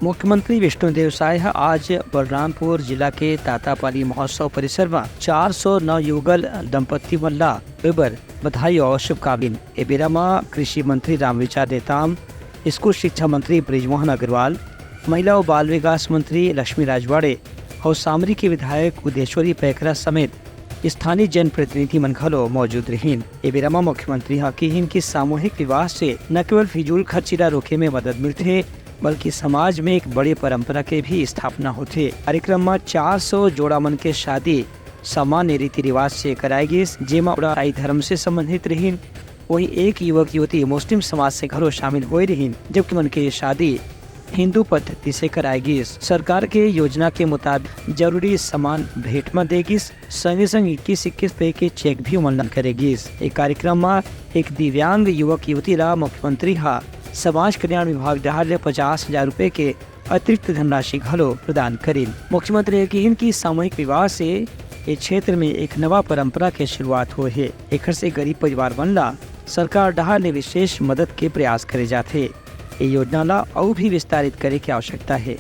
मुख्यमंत्री विष्णुदेव साय आज बलरामपुर जिला के तातापाली महोत्सव परिसर में 409 युगल दंपति मल्ला बेबर बधाई और शुभकामनाएं। ए बेरा में कृषि मंत्री रामविचार नेताम, स्कूल शिक्षा मंत्री ब्रिजमोहन अग्रवाल, महिला और बाल विकास मंत्री लक्ष्मी राजवाड़े और सामरी के विधायक उदेश्वरी पैकरा समेत स्थानीय जनप्रतिनिधि मन घलो मौजूद रहीन। ए बेरा में मुख्यमंत्री हकीन की सामूहिक विवाह से न केवल फिजूल खर्चीला रोके में मदद मिलते बल्कि समाज में एक बड़ी परंपरा के भी स्थापना होते। कार्यक्रम में 400 जोड़ा मन के शादी सामान्य रीति रिवाज से कराएगी, जेमा ईसाई धर्म से संबंधित रहीन। वही एक युवक युवती मुस्लिम समाज से घरों शामिल हुए रहीन, जबकि मन के शादी हिंदू पद्धति से कराएगी। सरकार के योजना के मुताबिक जरूरी सामान भेंट में देगी, संगे संग 21 पे के चेक भी उमलन करेगी। एक कार्यक्रम में एक दिव्यांग युवक युवती ला मुख्यमंत्री समाज कल्याण विभाग डहार 50,000 रुपए के अतिरिक्त धनराशि घलो प्रदान करें। मुख्यमंत्री यकीन की सामूहिक विवाह से इस क्षेत्र में एक नवा परंपरा के शुरुआत हुए है। एक से गरीब परिवार बनला सरकार डहार ने विशेष मदद के प्रयास करे जाते। ये योजना ला और भी विस्तारित करे की आवश्यकता है।